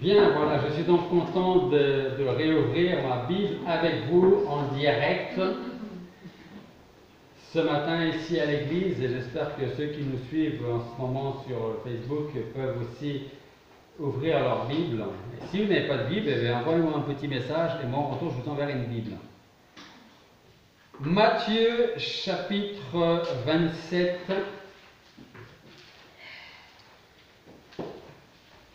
Bien, voilà, je suis donc content de réouvrir ma Bible avec vous en direct ce matin ici à l'église, et j'espère que ceux qui nous suivent en ce moment sur Facebook peuvent aussi ouvrir leur Bible. Et si vous n'avez pas de Bible, eh bien, envoyez-moi un petit message et moi en retour je vous enverrai une Bible. Matthieu chapitre 27.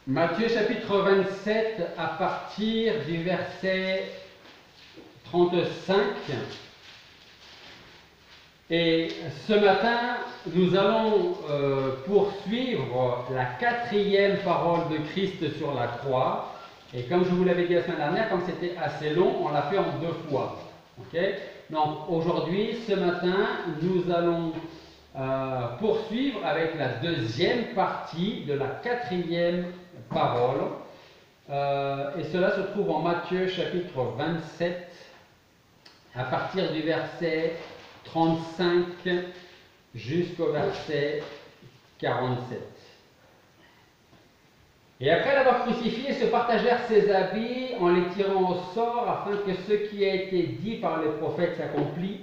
Matthieu chapitre 27 à partir du verset 35. Et ce matin, nous allons poursuivre la 4e parole de Christ sur la croix. Et comme je vous l'avais dit la semaine dernière, comme c'était assez long, on l'a fait en 2 fois. Okay? Donc aujourd'hui, ce matin, nous allons poursuivre avec la 2e partie de la 4e parole. Et cela se trouve en Matthieu chapitre 27 à partir du verset 35 jusqu'au verset 47. Et après l'avoir crucifié, ils se partagèrent ses habits en les tirant au sort, afin que ce qui a été dit par les prophètes s'accomplisse.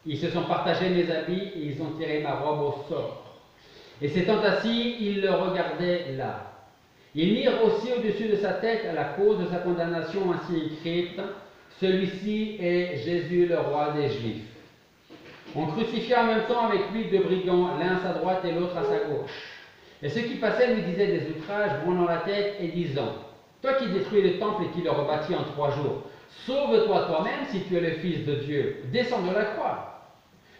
Ils se sont partagés mes habits et ils ont tiré ma robe au sort. Et s'étant assis, ils le regardaient là. Ils mirent aussi au-dessus de sa tête à la cause de sa condamnation ainsi écrite: celui-ci est Jésus, le roi des Juifs. On crucifia en même temps avec lui 2 brigands, l'un à sa droite et l'autre à sa gauche. Et ceux qui passaient lui disaient des outrages, brûlant la tête et disant: toi qui détruis le temple et qui le rebâtis en 3 jours, sauve-toi toi-même si tu es le Fils de Dieu, descends de la croix.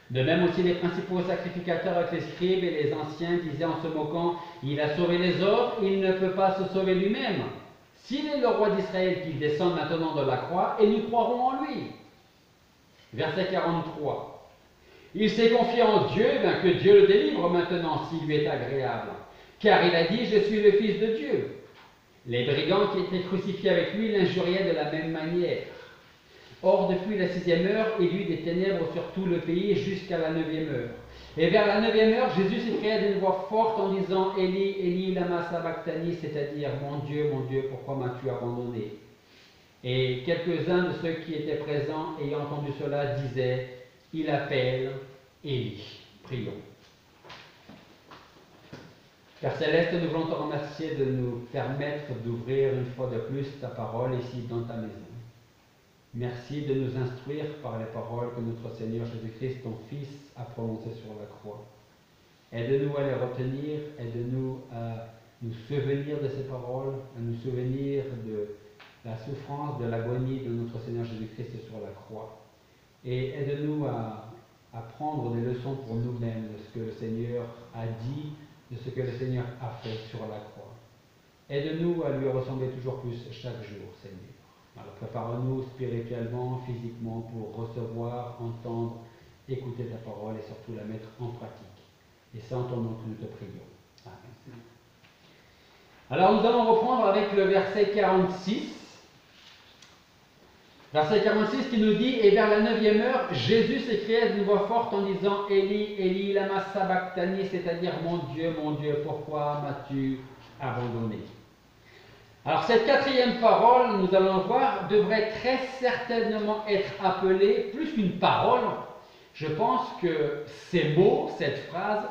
De même aussi les principaux sacrificateurs avec les scribes et les anciens disaient en se moquant: il a sauvé les autres, il ne peut pas se sauver lui-même. S'il est le roi d'Israël, qu'il descende maintenant de la croix, et nous croirons en lui. Verset 43. Il s'est confié en Dieu, que Dieu le délivre maintenant s'il lui est agréable. Car il a dit: je suis le Fils de Dieu. Les brigands qui étaient crucifiés avec lui l'injuriaient de la même manière. Or, depuis la 6e heure, il y eut des ténèbres sur tout le pays jusqu'à la 9e heure. Et vers la 9e heure, Jésus s'écria d'une voix forte en disant: Eli, Eli, lama sabachthani, c'est-à-dire: mon Dieu, pourquoi m'as-tu abandonné? Et quelques-uns de ceux qui étaient présents, ayant entendu cela, disaient: il appelle Élie. Prions. Père Céleste, nous voulons te remercier de nous permettre d'ouvrir une fois de plus ta parole ici dans ta maison. Merci de nous instruire par les paroles que notre Seigneur Jésus-Christ, ton Fils, a prononcées sur la croix. Aide-nous à les retenir, aide-nous à nous souvenir de ces paroles, à nous souvenir de la souffrance, de l'agonie de notre Seigneur Jésus-Christ sur la croix. Et aide-nous à prendre des leçons pour nous-mêmes de ce que le Seigneur a dit, de ce que le Seigneur a fait sur la croix. Aide-nous à lui ressembler toujours plus chaque jour, Seigneur. Alors prépare-nous spirituellement, physiquement, pour recevoir, entendre, écouter ta parole et surtout la mettre en pratique. Et c'est en ton nom que nous te prions. Amen. Alors nous allons reprendre avec le verset 46. Verset 46 qui nous dit: et vers la 9e heure, Jésus s'écria d'une voix forte en disant: Eli, Eli, lama sabachthani, c'est-à-dire: mon Dieu, pourquoi m'as-tu abandonné? Alors cette 4e parole, nous allons voir, devrait très certainement être appelée plus qu'une parole. Je pense que ces mots, cette phrase,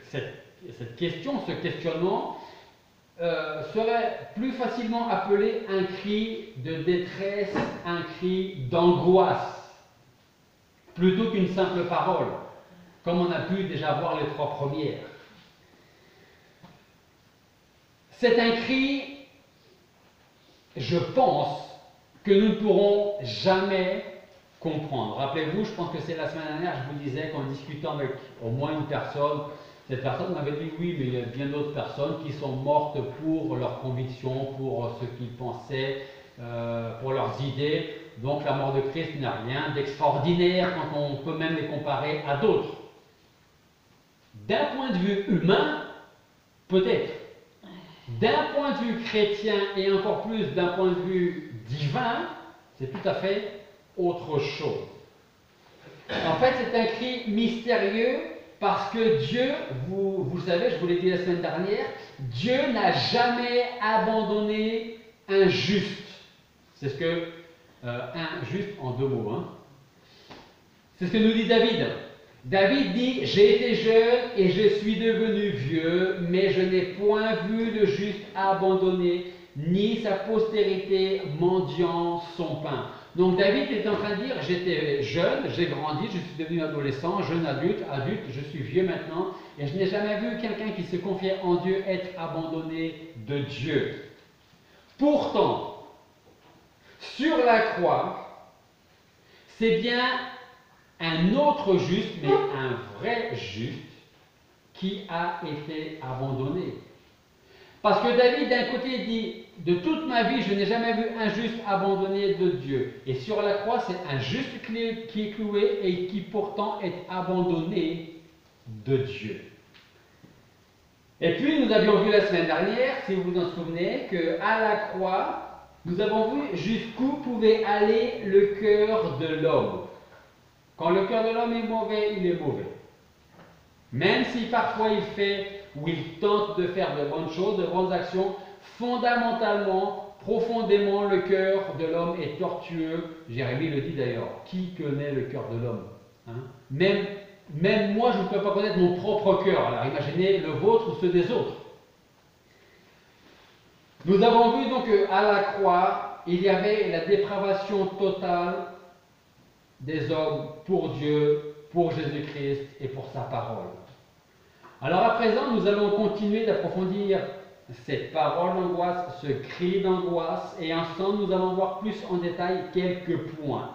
cette question, ce questionnement, serait plus facilement appelé un cri de détresse, un cri d'angoisse, plutôt qu'une simple parole, comme on a pu déjà voir les 3 premières. C'est un cri, je pense, que nous ne pourrons jamais comprendre. Rappelez-vous, je pense que c'est la semaine dernière, je vous disais qu'en discutant avec au moins une personne, cette personne m'avait dit: oui, mais il y a bien d'autres personnes qui sont mortes pour leurs convictions, pour ce qu'ils pensaient, pour leurs idées. Donc la mort de Christ n'a rien d'extraordinaire quand on peut même les comparer à d'autres. D'un point de vue humain, peut-être. D'un point de vue chrétien et encore plus d'un point de vue divin, c'est tout à fait autre chose. En fait, c'est un cri mystérieux Parce que Dieu, vous le savez, je vous l'ai dit la semaine dernière, Dieu n'a jamais abandonné un juste. C'est ce que, un juste en deux mots, hein. C'est ce que nous dit David. David dit, j'ai été jeune et je suis devenu vieux, mais je n'ai point vu le juste abandonné, ni sa postérité mendiant son pain. Donc David est en train de dire, j'étais jeune, j'ai grandi, je suis devenu adolescent, jeune adulte, je suis vieux maintenant, et je n'ai jamais vu quelqu'un qui se confiait en Dieu être abandonné de Dieu. Pourtant, sur la croix, c'est bien un autre juste, mais un vrai juste, qui a été abandonné. Parce que David, d'un côté, dit, de toute ma vie, je n'ai jamais vu un juste abandonné de Dieu. Et sur la croix, c'est un juste qui est cloué et qui pourtant est abandonné de Dieu. Et puis, nous avions vu la semaine dernière, si vous vous en souvenez, qu'à la croix, nous avons vu jusqu'où pouvait aller le cœur de l'homme. Quand le cœur de l'homme est mauvais, il est mauvais. Même si parfois il fait ou il tente de faire de bonnes choses, de bonnes actions, fondamentalement, profondément, le cœur de l'homme est tortueux. Jérémie le dit d'ailleurs. Qui connaît le cœur de l'homme, hein? Même moi, je ne peux pas connaître mon propre cœur. Alors imaginez le vôtre ou ceux des autres. Nous avons vu donc qu'à la croix, il y avait la dépravation totale des hommes pour Dieu, pour Jésus-Christ et pour sa parole. Alors à présent, nous allons continuer d'approfondir cette parole d'angoisse, ce cri d'angoisse, et ensemble nous allons voir plus en détail quelques points.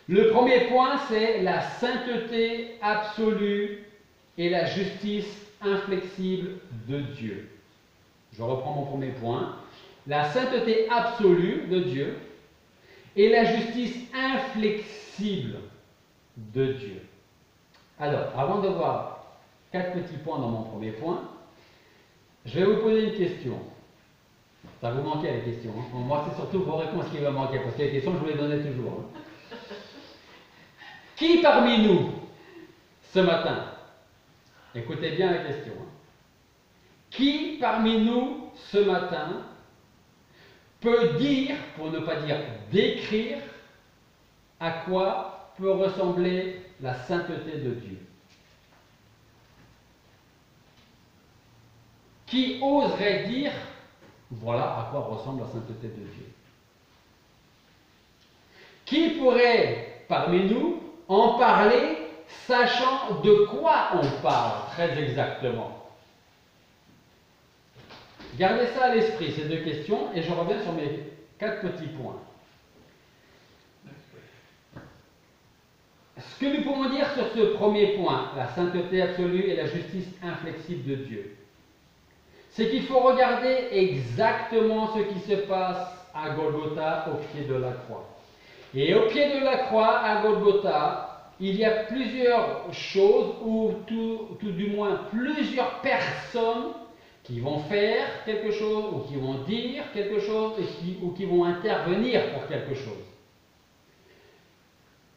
Le premier point, c'est la sainteté absolue et la justice inflexible de Dieu. Je reprends mon premier point. La sainteté absolue de Dieu et la justice inflexible de Dieu. Alors, avant de voir 4 petits points dans mon premier point, je vais vous poser une question. Ça vous manquait les questions, hein? Moi, c'est surtout vos réponses qui me manquaient, parce que les questions, je vous les donnais toujours, hein. Qui parmi nous, ce matin, écoutez bien la question, hein, qui parmi nous, ce matin, peut dire, pour ne pas dire décrire, à quoi peut ressembler la sainteté de Dieu? Qui oserait dire, voilà à quoi ressemble la sainteté de Dieu? Qui pourrait, parmi nous, en parler, sachant de quoi on parle très exactement? Gardez ça à l'esprit, ces deux questions, et je reviens sur mes 4 petits points. Ce que nous pouvons dire sur ce premier point, la sainteté absolue et la justice inflexible de Dieu, c'est qu'il faut regarder exactement ce qui se passe à Golgotha, au pied de la croix. Et au pied de la croix, à Golgotha, il y a plusieurs choses, ou tout du moins plusieurs personnes qui vont faire quelque chose, ou qui vont dire quelque chose, ou qui vont intervenir pour quelque chose.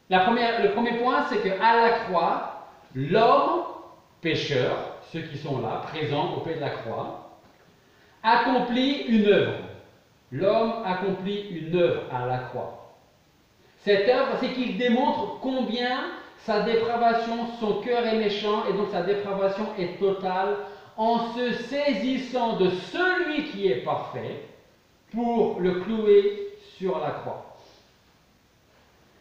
Le premier point, c'est qu'à la croix, l'homme pécheur, ceux qui sont là, présents au pied de la croix, accomplit une œuvre. L'homme accomplit une œuvre à la croix. Cette œuvre, c'est qu'il démontre combien sa dépravation, son cœur est méchant, et donc sa dépravation est totale, en se saisissant de celui qui est parfait pour le clouer sur la croix.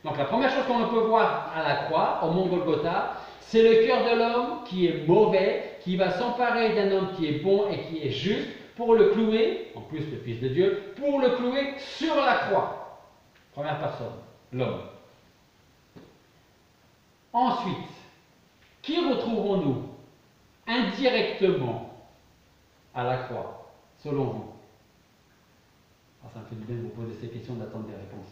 Donc la première chose qu'on peut voir à la croix, au mont Golgotha, c'est le cœur de l'homme qui est mauvais, qui va s'emparer d'un homme qui est bon et qui est juste pour le clouer, en plus le Fils de Dieu, pour le clouer sur la croix. Première personne, l'homme. Ensuite, qui retrouvons-nous indirectement à la croix, selon vous? Ça me fait du bien de vous poser ces questions, d'attendre des réponses.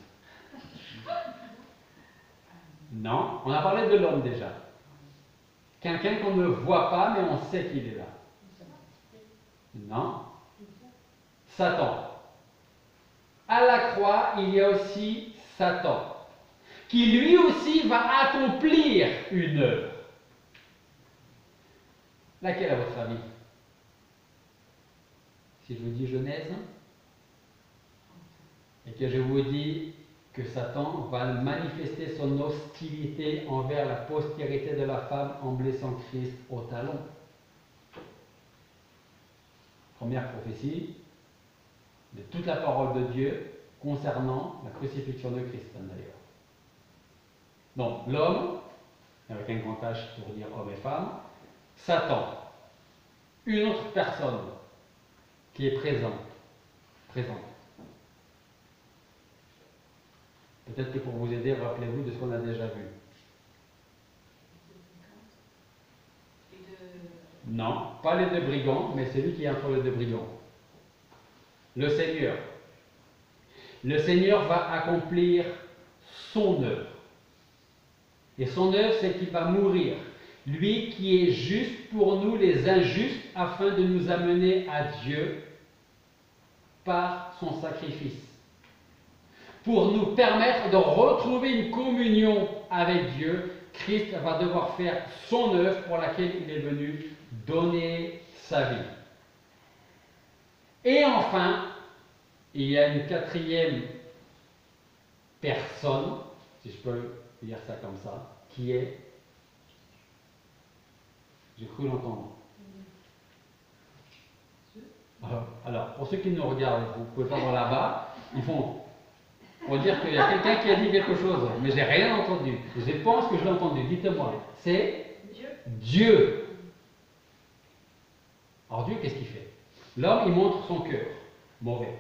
Non, on a parlé de l'homme déjà. Quelqu'un qu'on ne voit pas, mais on sait qu'il est là. Non. Satan. À la croix, il y a aussi Satan, qui lui aussi va accomplir une œuvre. Laquelle à votre avis? Si je vous dis Genèse, et que je vous dis que Satan va manifester son hostilité envers la postérité de la femme en blessant Christ au talon. Première prophétie de toute la parole de Dieu concernant la crucifixion de Christ, d'ailleurs. Donc, l'homme, avec un grand H pour dire homme et femme, Satan, une autre personne qui est présente. Peut-être que pour vous aider, rappelez-vous de ce qu'on a déjà vu. Non, pas les deux brigands, mais celui qui est entre les deux brigands. Le Seigneur. Le Seigneur va accomplir son œuvre. Et son œuvre, c'est qu'il va mourir. Lui qui est juste pour nous les injustes, afin de nous amener à Dieu par son sacrifice. Pour nous permettre de retrouver une communion avec Dieu, Christ va devoir faire son œuvre pour laquelle il est venu donner sa vie. Et enfin, il y a une quatrième personne, si je peux dire ça comme ça, qui est, j'ai cru l'entendre. Alors, pour ceux qui nous regardent, vous pouvez pas voir là-bas, on va dire qu'il y a quelqu'un qui a dit quelque chose, mais j'ai rien entendu. Je pense que je l'ai entendu. Dites-moi, c'est Dieu. Alors Dieu, qu'est-ce qu'il fait? L'homme, il montre son cœur mauvais.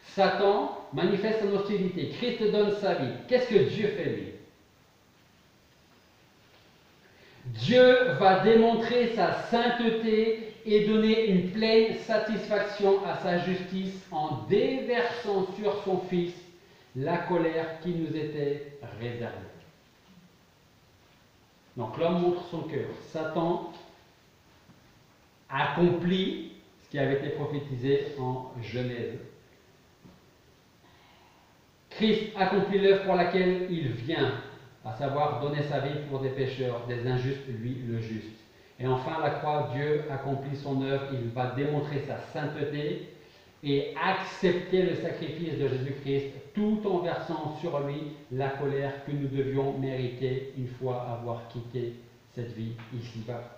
Satan manifeste son hostilité. Christ donne sa vie. Qu'est-ce que Dieu fait, lui? Dieu va démontrer sa sainteté et donner une pleine satisfaction à sa justice en déversant sur son Fils la colère qui nous était réservée. Donc l'homme montre son cœur. Satan accomplit ce qui avait été prophétisé en Genèse. Christ accomplit l'œuvre pour laquelle il vient, à savoir donner sa vie pour des pécheurs, des injustes, lui le juste. Et enfin, à la croix, Dieu accomplit son œuvre, il va démontrer sa sainteté et accepter le sacrifice de Jésus-Christ tout en versant sur lui la colère que nous devions mériter une fois avoir quitté cette vie ici-bas.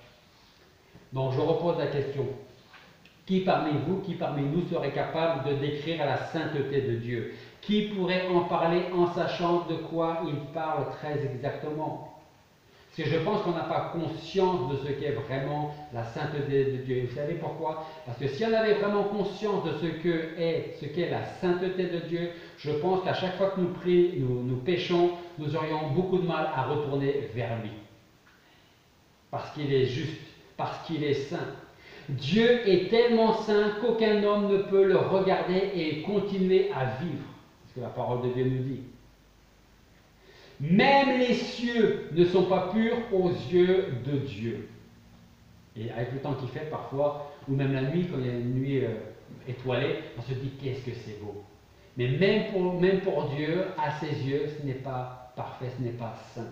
Donc je repose la question. Qui parmi vous, qui parmi nous serait capable de décrire la sainteté de Dieu? Qui pourrait en parler en sachant de quoi il parle très exactement? Parce que je pense qu'on n'a pas conscience de ce qu'est vraiment la sainteté de Dieu. Et vous savez pourquoi? Parce que si on avait vraiment conscience de ce qu'est la sainteté de Dieu, je pense qu'à chaque fois que nous péchons, nous aurions beaucoup de mal à retourner vers lui. Parce qu'il est juste, parce qu'il est saint. Dieu est tellement saint qu'aucun homme ne peut le regarder et continuer à vivre. C'est ce que la parole de Dieu nous dit. Même les cieux ne sont pas purs aux yeux de Dieu. Et avec le temps qu'il fait parfois, ou même la nuit, quand il y a une nuit étoilée, on se dit qu'est-ce que c'est beau. Mais même pour Dieu, à ses yeux, ce n'est pas parfait, ce n'est pas saint.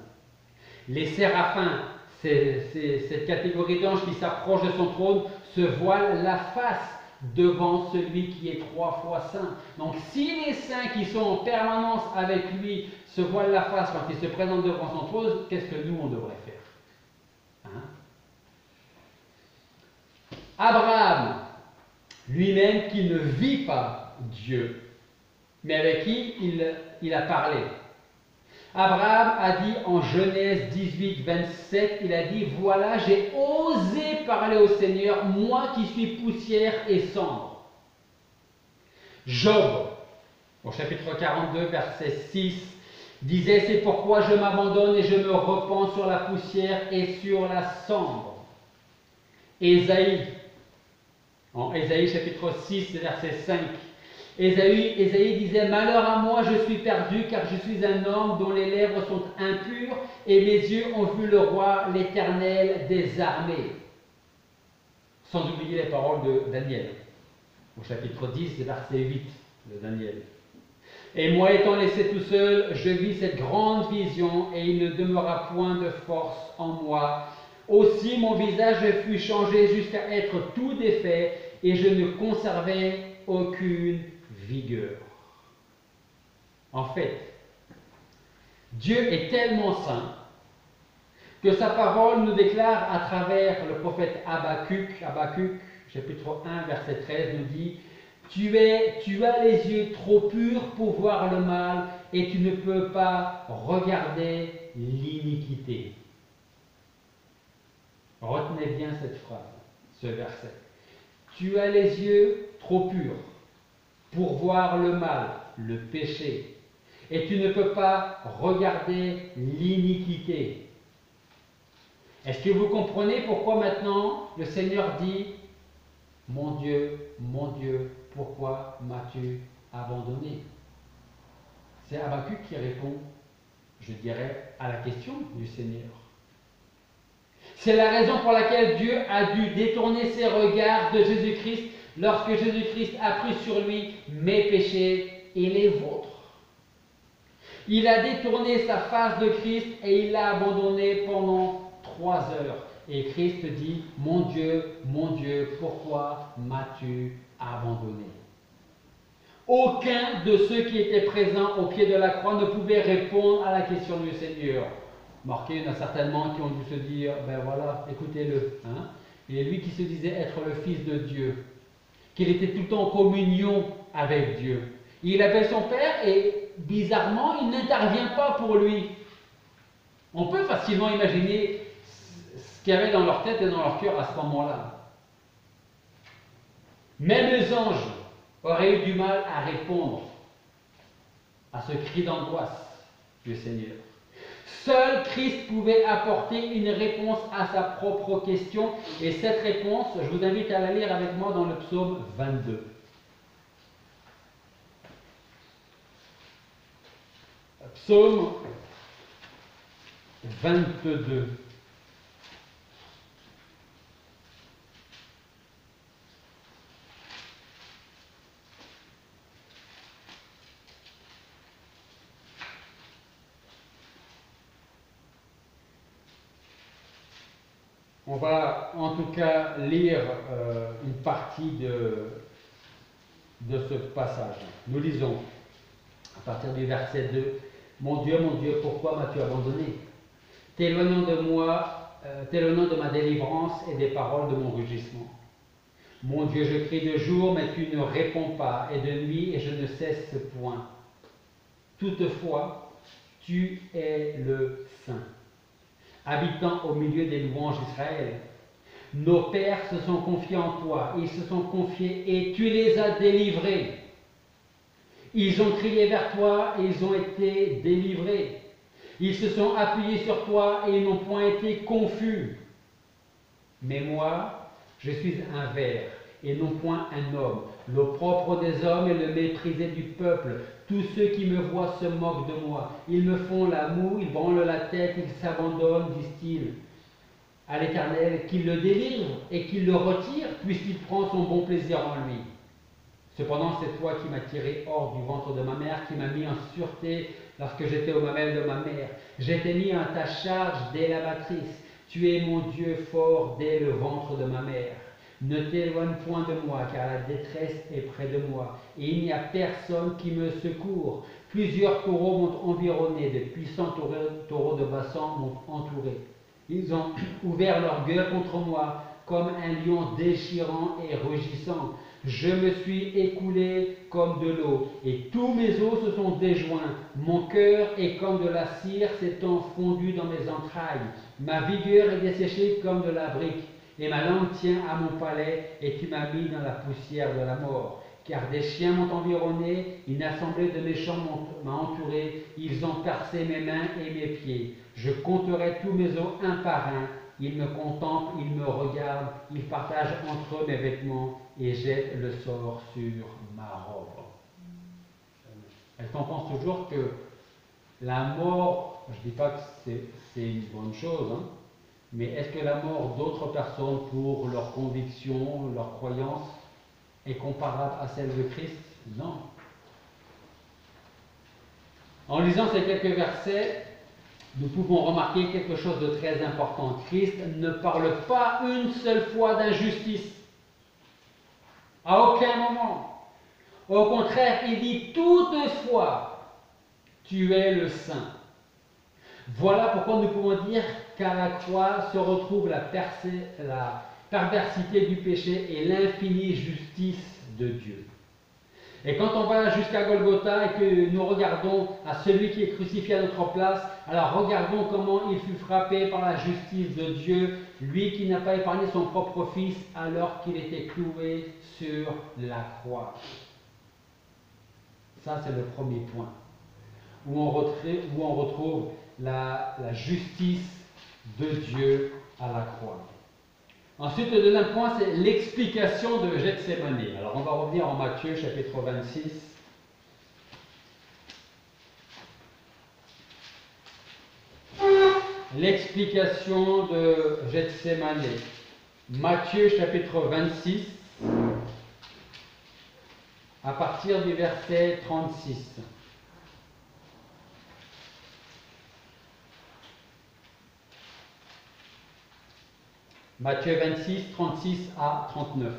Les séraphins, cette catégorie d'anges qui s'approche de son trône, se voilent la face devant celui qui est 3 fois saint. Donc si les saints qui sont en permanence avec lui se voilent la face quand il se présente devant son trône, qu'est-ce que nous on devrait faire? Abraham, lui-même qui ne vit pas Dieu, mais avec qui il a parlé. Abraham a dit en Genèse 18, 27, il a dit « Voilà, j'ai osé parler au Seigneur, moi qui suis poussière et cendre. » Job, au chapitre 42, verset 6, disait « C'est pourquoi je m'abandonne et je me repens sur la poussière et sur la cendre. » Ésaïe, en Ésaïe chapitre 6, verset 5, Ésaïe disait « Malheur à moi, je suis perdu, car je suis un homme dont les lèvres sont impures, et mes yeux ont vu le roi, l'Éternel des armées. » Sans oublier les paroles de Daniel, au chapitre 10, verset 8 de Daniel. « Et moi étant laissé tout seul, je vis cette grande vision, et il ne demeura point de force en moi Aussi mon visage fut changé jusqu'à être tout défait, et je ne conservais aucune vigueur. En fait, Dieu est tellement saint que sa parole nous déclare à travers le prophète Habakkuk, chapitre 1, verset 13, nous dit: tu as les yeux trop purs pour voir le mal et tu ne peux pas regarder l'iniquité. Retenez bien cette phrase, ce verset. Tu as les yeux trop purs pour voir le mal, le péché, et tu ne peux pas regarder l'iniquité. Est-ce que vous comprenez pourquoi maintenant le Seigneur dit: mon Dieu, pourquoi m'as-tu abandonné? C'est Habakkuk qui répond, je dirais, à la question du Seigneur. C'est la raison pour laquelle Dieu a dû détourner ses regards de Jésus-Christ lorsque Jésus-Christ a pris sur lui mes péchés et les vôtres. Il a détourné sa face de Christ et il l'a abandonné pendant 3 heures. Et Christ dit: mon Dieu, pourquoi m'as-tu abandonné? Aucun de ceux qui étaient présents au pied de la croix ne pouvait répondre à la question du Seigneur. Marqué, il y en a certainement qui ont dû se dire: ben voilà, écoutez-le. Hein? Il est lui qui se disait être le Fils de Dieu, qu'il était tout le temps en communion avec Dieu. Il appelle son Père et bizarrement, il n'intervient pas pour lui. On peut facilement imaginer ce qu'il y avait dans leur tête et dans leur cœur à ce moment-là. Même les anges auraient eu du mal à répondre à ce cri d'angoisse du Seigneur. Seul Christ pouvait apporter une réponse à sa propre question, et cette réponse, je vous invite à la lire avec moi dans le psaume 22. Psaume 22. On va en tout cas lire une partie de ce passage. Nous lisons à partir du verset 2. Mon Dieu, pourquoi m'as-tu abandonné? T'éloignant de moi, t'éloignant de ma délivrance et des paroles de mon rugissement. Mon Dieu, je crie de jour, mais tu ne réponds pas, et de nuit, et je ne cesse point. Toutefois, tu es le Saint, habitant au milieu des louanges d'Israël. Nos pères se sont confiés en toi, ils se sont confiés et tu les as délivrés. Ils ont crié vers toi et ils ont été délivrés. Ils se sont appuyés sur toi et ils n'ont point été confus. Mais moi, je suis un ver et non point un homme, l'opprobre des hommes et le méprisé du peuple. Tous ceux qui me voient se moquent de moi. Ils me font la moue, ils branlent la tête, ils s'abandonnent, disent-ils, à l'Éternel, qu'il le délivre et qu'il le retire, puisqu'il prend son bon plaisir en lui. Cependant, c'est toi qui m'as tiré hors du ventre de ma mère, qui m'as mis en sûreté lorsque j'étais aux mamelles de ma mère. J'étais mis à ta charge dès la matrice. Tu es mon Dieu fort dès le ventre de ma mère. Ne t'éloigne point de moi, car la détresse est près de moi, et il n'y a personne qui me secourt. Plusieurs taureaux m'ont environné, de puissants taureaux de Bassan m'ont entouré. Ils ont ouvert leur gueule contre moi, comme un lion déchirant et rugissant. Je me suis écoulé comme de l'eau, et tous mes os se sont déjoints. Mon cœur est comme de la cire s'étant fondu dans mes entrailles. Ma vigueur est desséchée comme de la brique, et ma langue tient à mon palais, et tu m'as mis dans la poussière de la mort. Car des chiens m'ont environné, une assemblée de méchants m'a entouré, ils ont percé mes mains et mes pieds. Je compterai tous mes os un par un. Ils me contemplent, ils me regardent, ils partagent entre eux mes vêtements et jettent le sort sur ma robe. Est-ce qu'on pense toujours que la mort, je ne dis pas que c'est une bonne chose, hein, mais est-ce que la mort d'autres personnes pour leurs convictions, leurs croyances, est comparable à celle de Christ? Non. En lisant ces quelques versets, nous pouvons remarquer quelque chose de très important. Christ ne parle pas une seule fois d'injustice. À aucun moment. Au contraire, il dit toutefois, tu es le saint. Voilà pourquoi nous pouvons dire qu'à la croix se retrouve la perversité du péché et l'infinie justice de Dieu. Et quand on va jusqu'à Golgotha et que nous regardons à celui qui est crucifié à notre place, alors regardons comment il fut frappé par la justice de Dieu, lui qui n'a pas épargné son propre fils alors qu'il était cloué sur la croix. Ça, c'est le premier point, où on retrouve la justice de Dieu à la croix. Ensuite, le deuxième point, c'est l'explication de Gethsémane. Alors, on va revenir en Matthieu, chapitre 26. L'explication de Gethsémane. Matthieu, chapitre 26, à partir du verset 36. Matthieu 26, 36 à 39.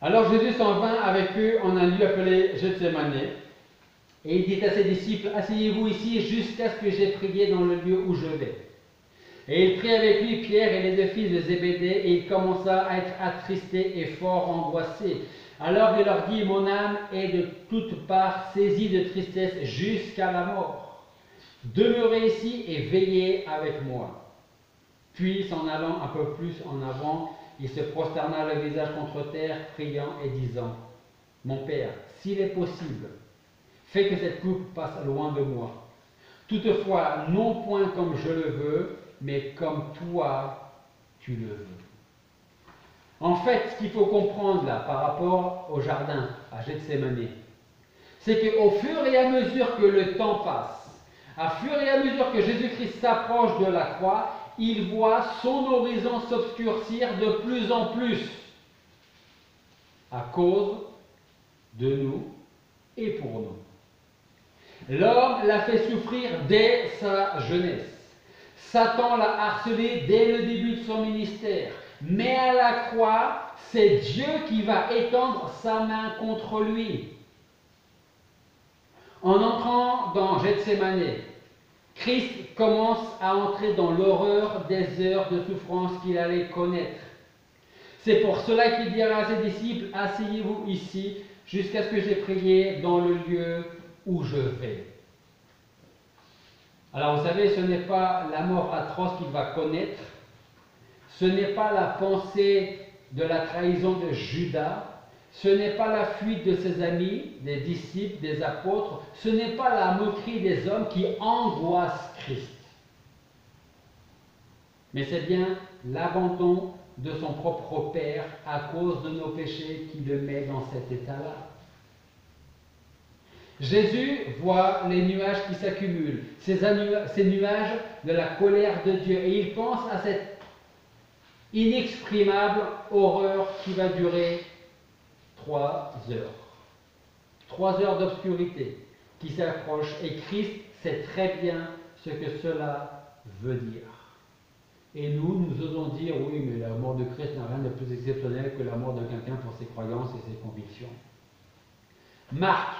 Alors Jésus s'en vint avec eux en un lieu appelé Gethsémane, et il dit à ses disciples, asseyez-vous ici jusqu'à ce que j'ai prié dans le lieu où je vais. Et il prit avec lui Pierre et les deux fils de Zébédée, et il commença à être attristé et fort angoissé. Alors il leur dit, mon âme est de toutes parts saisie de tristesse jusqu'à la mort. Demeurez ici et veillez avec moi. Puis, s'en allant un peu plus en avant, il se prosterna le visage contre terre, priant et disant, mon Père, s'il est possible, fais que cette coupe passe loin de moi. Toutefois, non point comme je le veux, mais comme toi, tu le veux. En fait, ce qu'il faut comprendre là, par rapport au jardin, à Gethsémane, c'est qu'au fur et à mesure que le temps passe, à fur et à mesure que Jésus-Christ s'approche de la croix, il voit son horizon s'obscurcir de plus en plus à cause de nous et pour nous. L'homme l'a fait souffrir dès sa jeunesse. Satan l'a harcelé dès le début de son ministère. Mais à la croix, c'est Dieu qui va étendre sa main contre lui. En entrant dans Gethsémane, Christ commence à entrer dans l'horreur des heures de souffrance qu'il allait connaître. C'est pour cela qu'il dira à ses disciples, asseyez-vous ici jusqu'à ce que j'ai prié dans le lieu où je vais. Alors vous savez, ce n'est pas la mort atroce qu'il va connaître, ce n'est pas la pensée de la trahison de Judas, ce n'est pas la fuite de ses amis, des disciples, des apôtres, ce n'est pas la moquerie des hommes qui angoissent Christ. Mais c'est bien l'abandon de son propre Père à cause de nos péchés qui le met dans cet état-là. Jésus voit les nuages qui s'accumulent, ces nuages de la colère de Dieu, et il pense à cette inexprimable horreur qui va durer 3 heures. 3 heures d'obscurité qui s'approchent, et Christ sait très bien ce que cela veut dire. Et nous osons dire, oui, mais la mort de Christ n'a rien de plus exceptionnel que la mort de quelqu'un pour ses croyances et ses convictions. Marc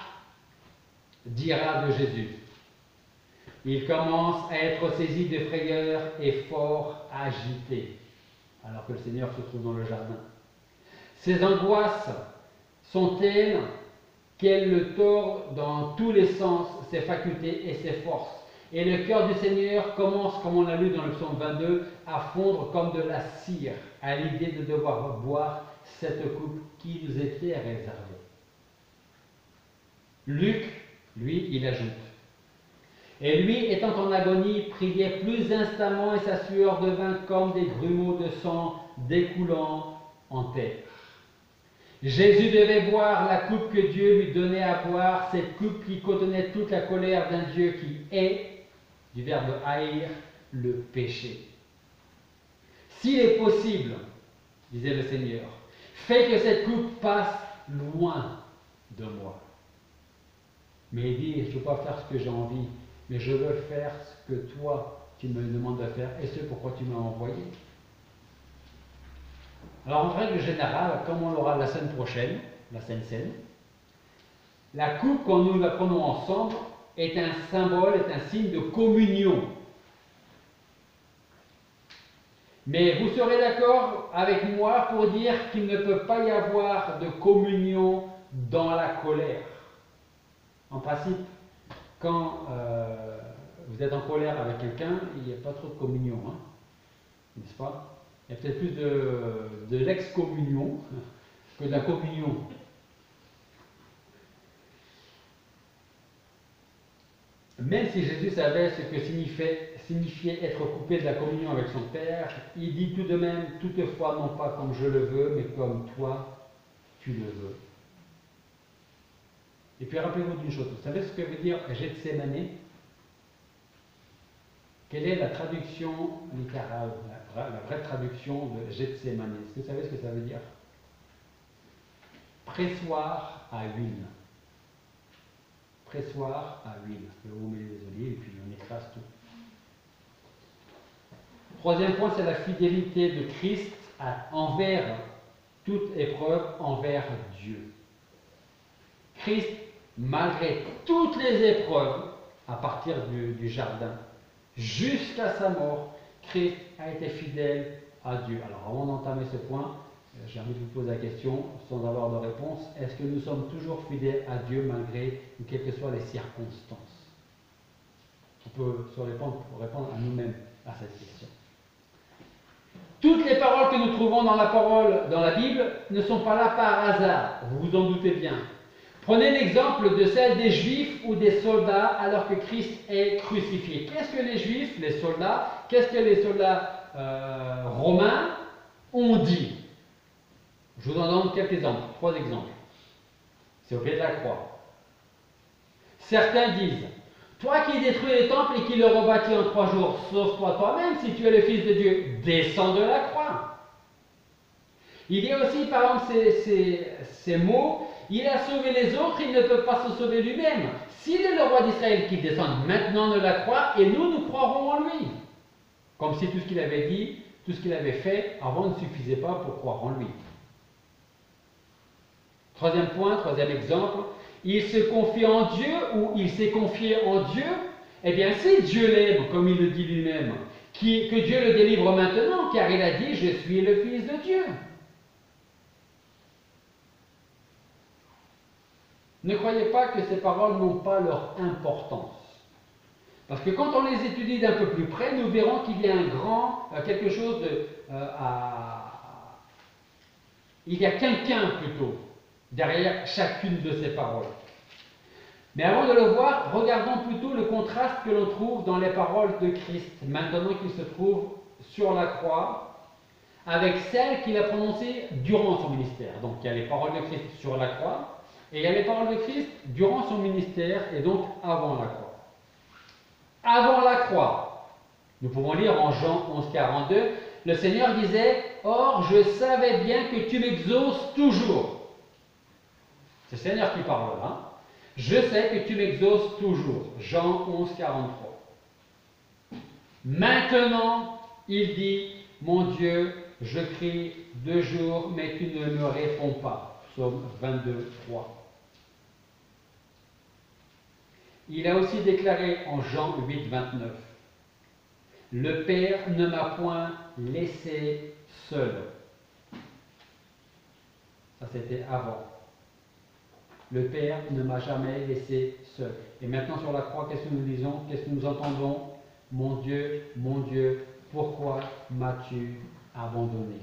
dira de Jésus, il commence à être saisi de frayeur et fort agité, alors que le Seigneur se trouve dans le jardin. Ses angoisses sont telles qu'elles le tordent dans tous les sens, ses facultés et ses forces. Et le cœur du Seigneur commence, comme on l'a lu dans le psaume 22, à fondre comme de la cire à l'idée de devoir boire cette coupe qui nous était réservée. Luc, lui, il ajoute, et lui, étant en agonie, priait plus instamment et sa sueur devint comme des grumeaux de sang découlant en terre. Jésus devait boire la coupe que Dieu lui donnait à boire, cette coupe qui contenait toute la colère d'un Dieu qui est, du verbe haïr, le péché. S'il est possible, disait le Seigneur, fais que cette coupe passe loin de moi. Mais il dit, je ne peux pas faire ce que j'ai envie, mais je veux faire ce que toi, tu me demandes de faire et ce pourquoi tu m'as envoyé. Alors, en règle générale, comme on l'aura la semaine prochaine, la Sainte Seine, la coupe, quand nous la prenons ensemble, est un symbole, est un signe de communion. Mais vous serez d'accord avec moi pour dire qu'il ne peut pas y avoir de communion dans la colère. En principe, quand vous êtes en colère avec quelqu'un, il n'y a pas trop de communion, hein, n'est-ce pas? Il y a peut-être plus de l'ex-communion que de la communion. Même si Jésus savait ce que signifiait être coupé de la communion avec son Père, il dit tout de même, toutefois, non pas comme je le veux, mais comme toi, tu le veux. Et puis rappelez-vous d'une chose, vous savez ce que veut dire Gethsémani? Quelle est la traduction littérale, la vraie traduction de Gethsémani? Est-ce que vous savez ce que ça veut dire? Pressoir à huile. Pressoir à huile. On met les olives et puis on écrase tout. Troisième point, c'est la fidélité de Christ envers toute épreuve, envers Dieu. Christ, malgré toutes les épreuves, à partir du jardin, jusqu'à sa mort, Christ a été fidèle à Dieu. Alors avant d'entamer ce point, j'ai envie de vous poser la question, sans avoir de réponse, est-ce que nous sommes toujours fidèles à Dieu malgré quelles que soient les circonstances? On peut se répondre à nous-mêmes à cette question. Toutes les paroles que nous trouvons dans la Bible ne sont pas là par hasard, vous vous en doutez bien. Prenez l'exemple de celle des Juifs ou des soldats alors que Christ est crucifié. Qu'est-ce que les Juifs, les soldats, qu'est-ce que les soldats romains ont dit? Je vous en donne quelques exemples, 3 exemples. C'est au pied de la croix. Certains disent, toi qui détruis les temples et qui le rebâtis en 3 jours, sauve-toi toi-même si tu es le Fils de Dieu, descends de la croix. Il y a aussi par exemple ces mots, il a sauvé les autres, il ne peut pas se sauver lui-même. S'il est le roi d'Israël qui descend maintenant de la croix, et nous croirons en lui. Comme si tout ce qu'il avait dit, tout ce qu'il avait fait avant ne suffisait pas pour croire en lui. Troisième point, troisième exemple, il se confie en Dieu ou il s'est confié en Dieu. Eh bien, si Dieu l'aime, comme il le dit lui-même, que Dieu le délivre maintenant, car il a dit, je suis le Fils de Dieu. Ne croyez pas que ces paroles n'ont pas leur importance. Parce que quand on les étudie d'un peu plus près, nous verrons qu'il y a quelque chose il y a quelqu'un plutôt derrière chacune de ces paroles. Mais avant de le voir, regardons plutôt le contraste que l'on trouve dans les paroles de Christ, maintenant qu'il se trouve sur la croix, avec celles qu'il a prononcées durant son ministère. Donc il y a les paroles de Christ sur la croix, et il y a les paroles de Christ durant son ministère, et donc avant la croix. Avant la croix, nous pouvons lire en Jean 11, 42, le Seigneur disait, « Or, je savais bien que tu m'exauces toujours. » C'est le Seigneur qui parle là. « Je sais que tu m'exauces toujours. » Jean 11, 43. Maintenant, il dit, « Mon Dieu, je crie 2 jours, mais tu ne me réponds pas. » Psaume 22, 3. Il a aussi déclaré en Jean 8, 29, « Le Père ne m'a point laissé seul. » Ça, c'était avant. Le Père ne m'a jamais laissé seul. Et maintenant sur la croix, qu'est-ce que nous disons? Qu'est-ce que nous entendons? Mon Dieu, pourquoi m'as-tu abandonné?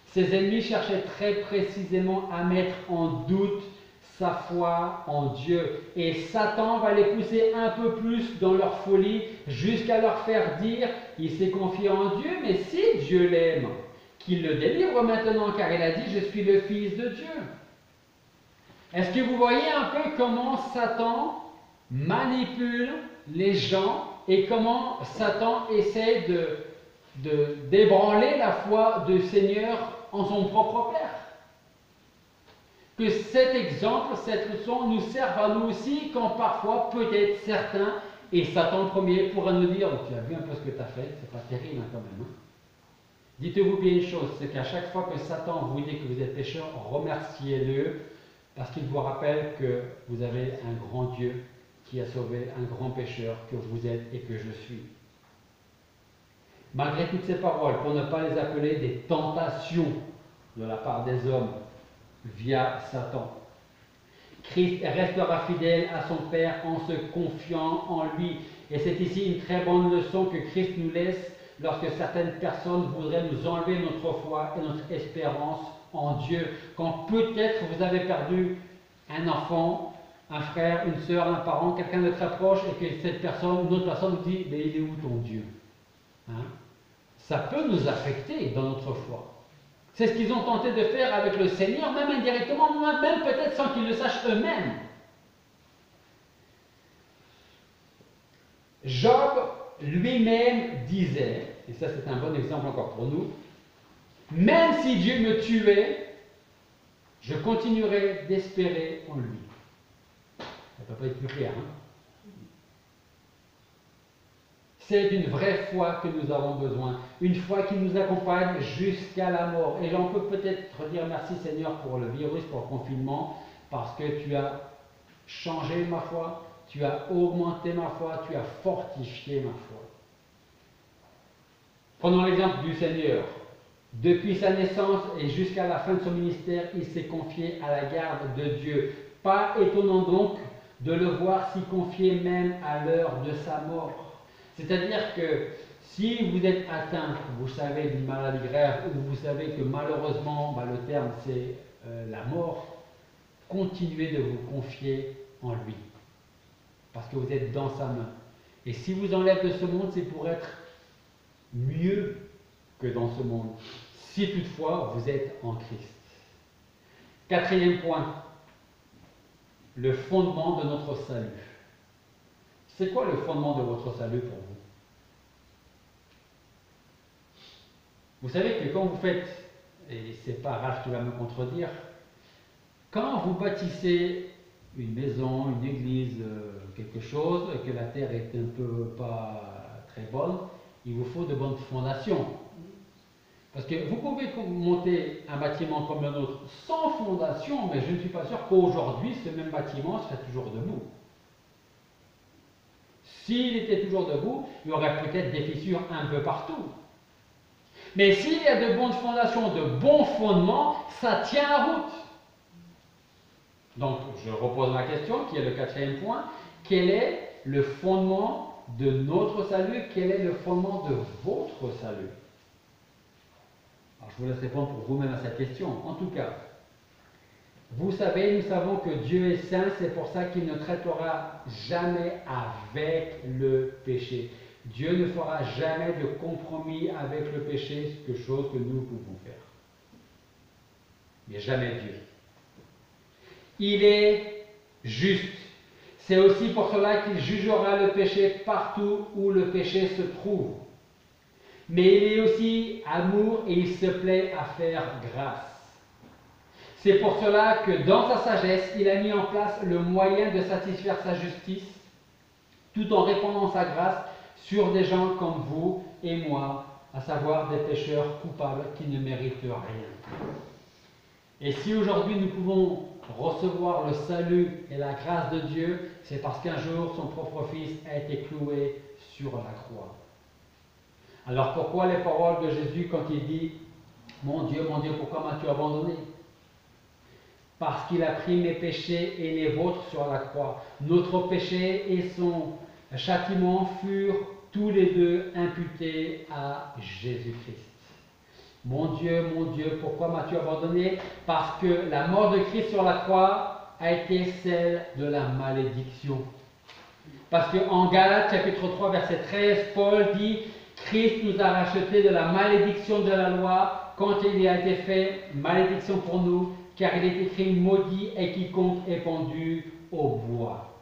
Ses ennemis cherchaient très précisément à mettre en doute sa foi en Dieu. Et Satan va les pousser un peu plus dans leur folie jusqu'à leur faire dire, il s'est confié en Dieu, mais si Dieu l'aime, qu'il le délivre maintenant, car il a dit, je suis le Fils de Dieu. Est-ce que vous voyez un peu comment Satan manipule les gens et comment Satan essaie d'ébranler la foi du Seigneur en son propre Père? que cet exemple, cette leçon nous serve à nous aussi quand parfois peut-être certains, et Satan le premier, pourra nous dire « Tu as vu un peu ce que tu as fait, c'est pas terrible quand même. Hein? » Dites-vous bien une chose, c'est qu'à chaque fois que Satan vous dit que vous êtes pécheur, remerciez-le parce qu'il vous rappelle que vous avez un grand Dieu qui a sauvé un grand pécheur que vous êtes et que je suis. Malgré toutes ces paroles, pour ne pas les appeler des tentations de la part des hommes via Satan, Christ restera fidèle à son Père en se confiant en lui. Et c'est ici une très bonne leçon que Christ nous laisse lorsque certaines personnes voudraient nous enlever notre foi et notre espérance en Dieu. Quand peut-être vous avez perdu un enfant, un frère, une sœur, un parent, quelqu'un de très proche, et que cette personne, une autre personne vous dit « Mais il est où ton Dieu ?» Hein? Ça peut nous affecter dans notre foi. C'est ce qu'ils ont tenté de faire avec le Seigneur, même indirectement, même peut-être sans qu'ils le sachent eux-mêmes. Job lui-même disait, et ça c'est un bon exemple encore pour nous, « Même si Dieu me tuait, je continuerai d'espérer en lui. » Ça ne peut pas être plus clair. Hein? C'est d'une vraie foi que nous avons besoin, une foi qui nous accompagne jusqu'à la mort. Et j'en peux peut-être dire merci Seigneur pour le virus, pour le confinement, parce que tu as changé ma foi, tu as augmenté ma foi, tu as fortifié ma foi. Prenons l'exemple du Seigneur. Depuis sa naissance et jusqu'à la fin de son ministère, il s'est confié à la garde de Dieu. Pas étonnant donc de le voir s'y confier même à l'heure de sa mort. C'est-à-dire que si vous êtes atteint, vous savez, d'une maladie grave, ou vous savez que malheureusement, le terme c'est la mort, continuez de vous confier en lui. Parce que vous êtes dans sa main. Et si vous enlève de ce monde, c'est pour être mieux que dans ce monde. Si toutefois vous êtes en Christ. Quatrième point, le fondement de notre salut. C'est quoi le fondement de votre salut pour vous? Vous savez que quand vous faites, et c'est pas Raph qui va me contredire, quand vous bâtissez une maison, une église, quelque chose, et que la terre est un peu pas très bonne, il vous faut de bonnes fondations. Parce que vous pouvez monter un bâtiment comme le nôtre sans fondation, mais je ne suis pas sûr qu'aujourd'hui ce même bâtiment serait toujours debout. S'il était toujours debout, il y aurait peut-être des fissures un peu partout. Mais s'il y a de bonnes fondations, de bons fondements, ça tient la route. Donc, je repose ma question, qui est le quatrième point. Quel est le fondement de notre salut? Quel est le fondement de votre salut? Alors, je vous laisse répondre pour vous-même à cette question. En tout cas, vous savez, nous savons que Dieu est saint, c'est pour ça qu'il ne traitera jamais avec le péché. Dieu ne fera jamais de compromis avec le péché, quelque chose que nous pouvons faire. Mais jamais Dieu. Il est juste. C'est aussi pour cela qu'il jugera le péché partout où le péché se trouve. Mais il est aussi amour et il se plaît à faire grâce. C'est pour cela que dans sa sagesse, il a mis en place le moyen de satisfaire sa justice, tout en répandant sa grâce sur des gens comme vous et moi, à savoir des pécheurs coupables qui ne méritent rien. Et si aujourd'hui nous pouvons recevoir le salut et la grâce de Dieu, c'est parce qu'un jour son propre Fils a été cloué sur la croix. Alors pourquoi les paroles de Jésus quand il dit « Mon Dieu, pourquoi m'as-tu abandonné ?» Parce qu'il a pris mes péchés et les vôtres sur la croix. Notre péché et son châtiment furent tous les deux imputés à Jésus-Christ. Mon Dieu, pourquoi m'as-tu abandonné? Parce que la mort de Christ sur la croix a été celle de la malédiction. Parce qu'en Galates chapitre 3 verset 13, Paul dit « Christ nous a rachetés de la malédiction de la loi quand il a été fait malédiction pour nous, car il est écrit maudit est quiconque est pendu au bois. »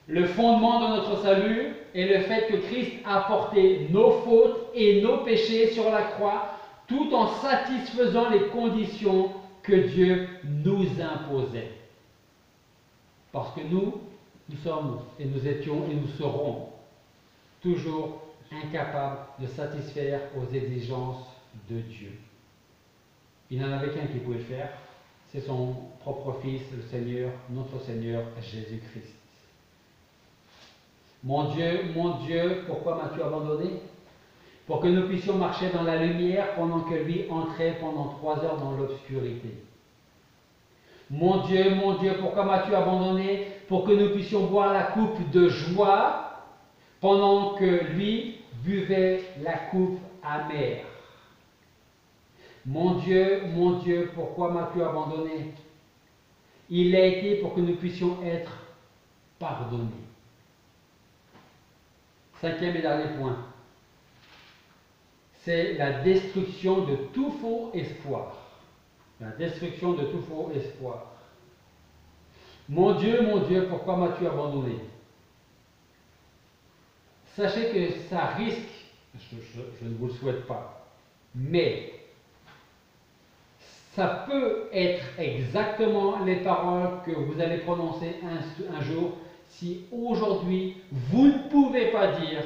Le fondement de notre salut est le fait que Christ a porté nos fautes et nos péchés sur la croix, tout en satisfaisant les conditions que Dieu nous imposait. Parce que nous sommes et nous étions et nous serons toujours incapables de satisfaire aux exigences de Dieu. Il n'en avait qu'un qui pouvait le faire, c'est son propre Fils, le Seigneur, notre Seigneur Jésus-Christ. Mon Dieu, pourquoi m'as-tu abandonné? Pour que nous puissions marcher dans la lumière pendant que lui entrait pendant 3 heures dans l'obscurité. Mon Dieu, pourquoi m'as-tu abandonné? Pour que nous puissions boire la coupe de joie pendant que lui buvait la coupe amère. Mon Dieu, pourquoi m'as-tu abandonné? Il a été pour que nous puissions être pardonnés. 5e et dernier point, c'est la destruction de tout faux espoir. La destruction de tout faux espoir. Mon Dieu, pourquoi m'as-tu abandonné? Sachez que ça risque, je ne vous le souhaite pas, mais ça peut être exactement les paroles que vous allez prononcer un jour si aujourd'hui vous ne pouvez pas dire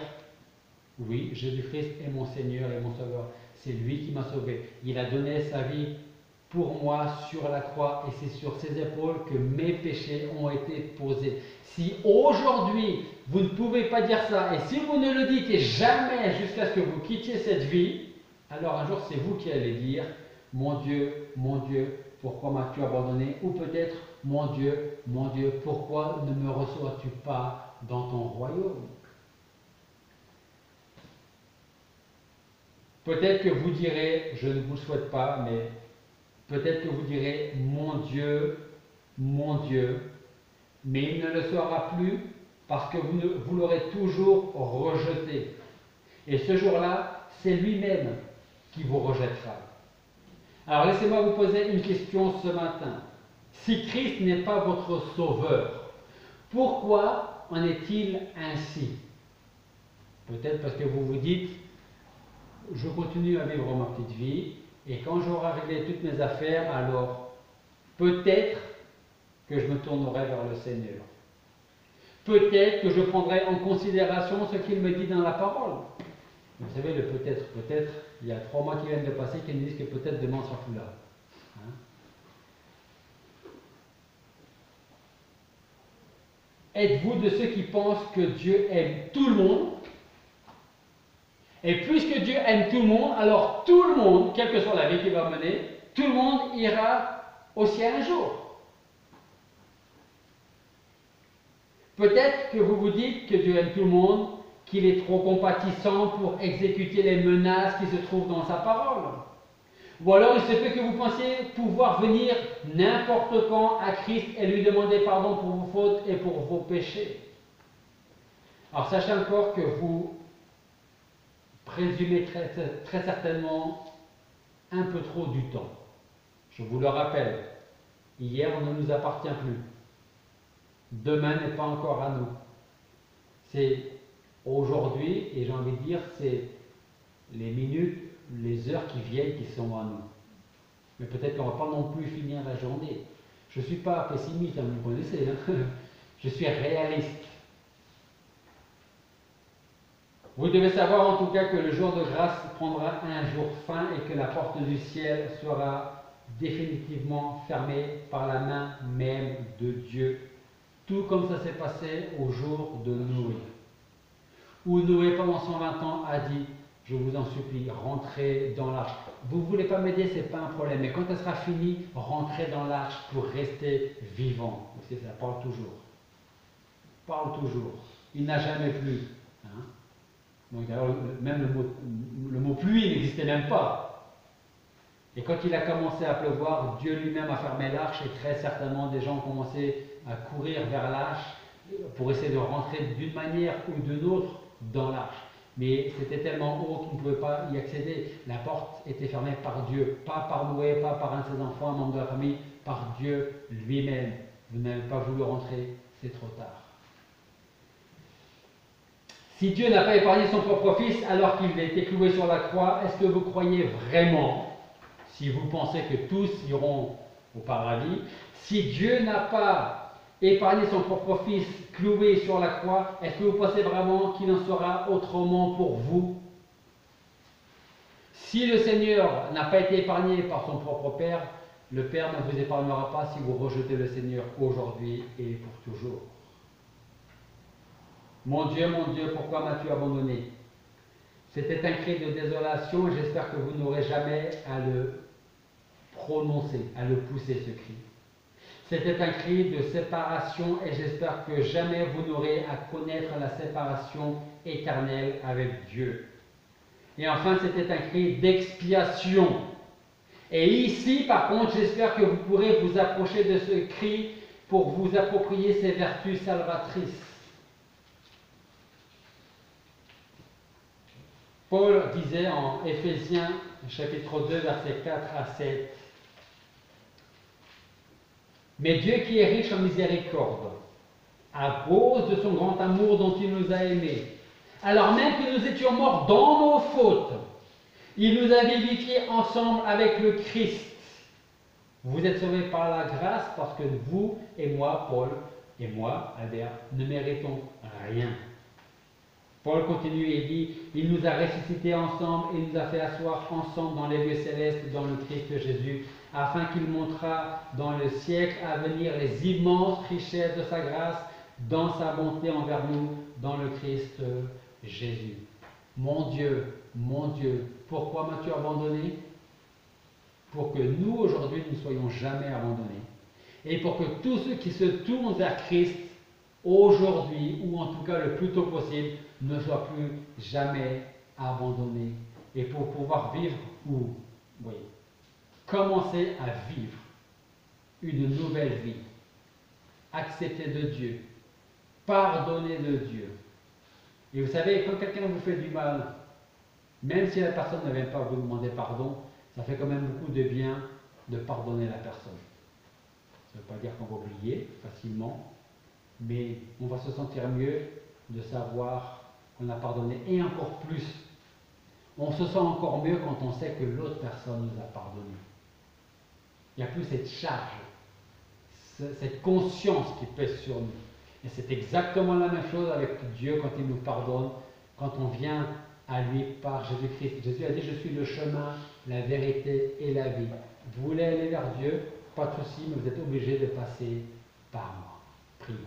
oui, Jésus-Christ est mon Seigneur et mon Sauveur. C'est lui qui m'a sauvé. Il a donné sa vie pour moi sur la croix et c'est sur ses épaules que mes péchés ont été posés. Si aujourd'hui vous ne pouvez pas dire ça et si vous ne le dites jamais jusqu'à ce que vous quittiez cette vie, alors un jour c'est vous qui allez dire mon Dieu, pourquoi m'as-tu abandonné? Ou peut-être mon Dieu, pourquoi ne me reçois-tu pas dans ton royaume? Peut-être que vous direz, je ne vous le souhaite pas, mais peut-être que vous direz, mon Dieu, mais il ne le sera plus parce que vous l'aurez toujours rejeté. Et ce jour-là, c'est lui-même qui vous rejettera. Alors laissez-moi vous poser une question ce matin. Si Christ n'est pas votre sauveur, pourquoi en est-il ainsi? Peut-être parce que vous vous dites, je continue à vivre ma petite vie, et quand j'aurai réglé toutes mes affaires, alors peut-être que je me tournerai vers le Seigneur. Peut-être que je prendrai en considération ce qu'il me dit dans la parole. Vous savez, le peut-être, il y a 3 mois qui viennent de passer qui nous disent que peut-être demain on sera plus là. Hein? Êtes-vous de ceux qui pensent que Dieu aime tout le monde? Et puisque Dieu aime tout le monde, alors tout le monde, quelle que soit la vie qu'il va mener, tout le monde ira au ciel un jour. Peut-être que vous vous dites que Dieu aime tout le monde, qu'il est trop compatissant pour exécuter les menaces qui se trouvent dans sa parole. Ou alors il se peut que vous pensiez pouvoir venir n'importe quand à Christ et lui demander pardon pour vos fautes et pour vos péchés. Alors sachez encore que vous présumez très certainement un peu trop du temps. Je vous le rappelle, hier on ne nous appartient plus. Demain n'est pas encore à nous. C'est aujourd'hui, et j'ai envie de dire, c'est les minutes, les heures qui viennent qui sont à nous. Mais peut-être qu'on ne va pas non plus finir la journée. Je ne suis pas pessimiste, vous me connaissez, hein. Je suis réaliste. Vous devez savoir en tout cas que le jour de grâce prendra un jour fin et que la porte du ciel sera définitivement fermée par la main même de Dieu. Tout comme ça s'est passé au jour de Noé. Où Noé, pendant 120 ans, a dit, je vous en supplie, rentrez dans l'arche. Vous ne voulez pas m'aider, ce n'est pas un problème. Mais quand elle sera finie, rentrez dans l'arche pour rester vivant. Vous savez, ça parle toujours. Parle toujours. Il n'a jamais plu. Hein? Donc, alors, même le mot pluie n'existait même pas. Et quand il a commencé à pleuvoir, Dieu lui-même a fermé l'arche et très certainement des gens ont commencé à courir vers l'arche pour essayer de rentrer d'une manière ou d'une autre dans l'arche. Mais c'était tellement haut qu'ils ne pouvaient pas y accéder. La porte était fermée par Dieu, pas par Noé, pas par un de ses enfants, un membre de la famille, par Dieu lui-même. Vous n'avez pas voulu rentrer, c'est trop tard. Si Dieu n'a pas épargné son propre Fils alors qu'il a été cloué sur la croix, est-ce que vous croyez vraiment, si vous pensez que tous iront au paradis. Si Dieu n'a pas épargné son propre Fils cloué sur la croix, est-ce que vous pensez vraiment qu'il en sera autrement pour vous? Si le Seigneur n'a pas été épargné par son propre Père, le Père ne vous épargnera pas si vous rejetez le Seigneur aujourd'hui et pour toujours. Mon Dieu, pourquoi m'as-tu abandonné? C'était un cri de désolation et j'espère que vous n'aurez jamais à le prononcer, à le pousser ce cri. C'était un cri de séparation et j'espère que jamais vous n'aurez à connaître la séparation éternelle avec Dieu. Et enfin, c'était un cri d'expiation. Et ici, par contre, j'espère que vous pourrez vous approcher de ce cri pour vous approprier ses vertus salvatrices. Paul disait en Éphésiens chapitre 2, versets 4 à 7, « Mais Dieu qui est riche en miséricorde, à cause de son grand amour dont il nous a aimés, alors même que nous étions morts dans nos fautes, il nous a vivifiés ensemble avec le Christ. Vous êtes sauvés par la grâce parce que vous et moi, Paul et moi, Albert, ne méritons rien. » Paul continue et dit, « Il nous a ressuscités ensemble et nous a fait asseoir ensemble dans les lieux célestes dans le Christ Jésus, afin qu'il montrât dans le siècle à venir les immenses richesses de sa grâce dans sa bonté envers nous dans le Christ Jésus. » Mon Dieu, pourquoi m'as-tu abandonné? Pour que nous, aujourd'hui, ne soyons jamais abandonnés. Et pour que tous ceux qui se tournent vers Christ, aujourd'hui, ou en tout cas le plus tôt possible, ne soient plus jamais abandonnés. Et pour pouvoir vivre, commencer à vivre une nouvelle vie, accepter de Dieu, pardonner de Dieu. Et vous savez, quand quelqu'un vous fait du mal, même si la personne ne vient pas vous demander pardon, ça fait quand même beaucoup de bien de pardonner la personne. Ça ne veut pas dire qu'on va oublier facilement, mais on va se sentir mieux de savoir qu'on a pardonné. Et encore plus, on se sent encore mieux quand on sait que l'autre personne nous a pardonné. Il n'y a plus cette charge, cette conscience qui pèse sur nous. Et c'est exactement la même chose avec Dieu quand il nous pardonne, quand on vient à lui par Jésus-Christ. Jésus a dit, je suis le chemin, la vérité et la vie. Vous voulez aller vers Dieu, pas de souci, mais vous êtes obligé de passer par moi. Prions.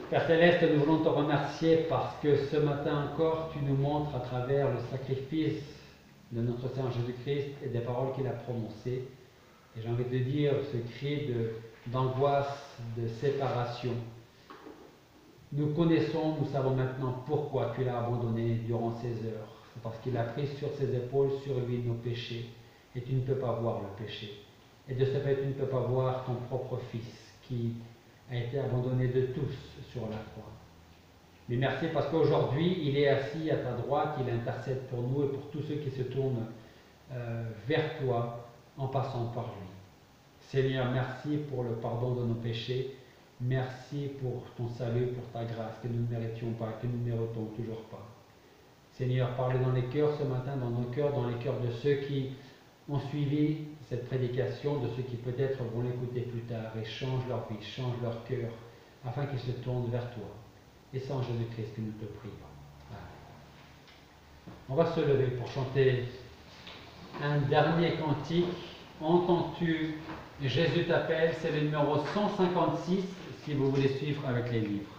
Père Céleste, nous voulons te remercier parce que ce matin encore, tu nous montres à travers le sacrifice de notre Seigneur Jésus-Christ et des paroles qu'il a prononcées. Et j'ai envie de dire ce cri d'angoisse, de séparation. Nous connaissons, nous savons maintenant pourquoi tu l'as abandonné durant ces heures. C'est parce qu'il a pris sur ses épaules, sur lui, nos péchés. Et tu ne peux pas voir le péché. Et de ce fait, tu ne peux pas voir ton propre Fils qui a été abandonné de tous sur la croix. Mais merci parce qu'aujourd'hui, il est assis à ta droite, il intercède pour nous et pour tous ceux qui se tournent vers toi en passant par lui. Seigneur, merci pour le pardon de nos péchés. Merci pour ton salut, pour ta grâce que nous ne méritions pas, que nous ne méritons toujours pas. Seigneur, parle dans les cœurs ce matin, dans nos cœurs, dans les cœurs de ceux qui ont suivi cette prédication, de ceux qui peut-être vont l'écouter plus tard et change leur vie, change leur cœur, afin qu'ils se tournent vers toi. Et c'est en Jésus-Christ que nous te prions. Amen. On va se lever pour chanter un dernier cantique. Entends-tu, Jésus t'appelle, c'est le numéro 156, si vous voulez suivre avec les livres.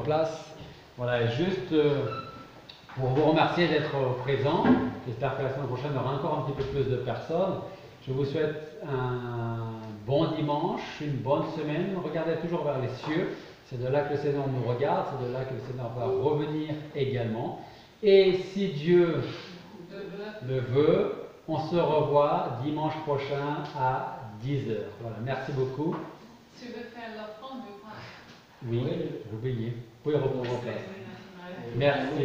place. Voilà, et juste pour vous remercier d'être présents. J'espère que la semaine prochaine, il y aura encore un petit peu plus de personnes. Je vous souhaite un bon dimanche, une bonne semaine. Regardez toujours vers les cieux. C'est de là que le Seigneur nous regarde, c'est de là que le Seigneur va revenir également. Et si Dieu le veut, on se revoit dimanche prochain à 10 h. Voilà, merci beaucoup. Tu veux faire l'offrande ou pas? Oui, j'ai oublié. Vous pouvez reprendre en place. Merci.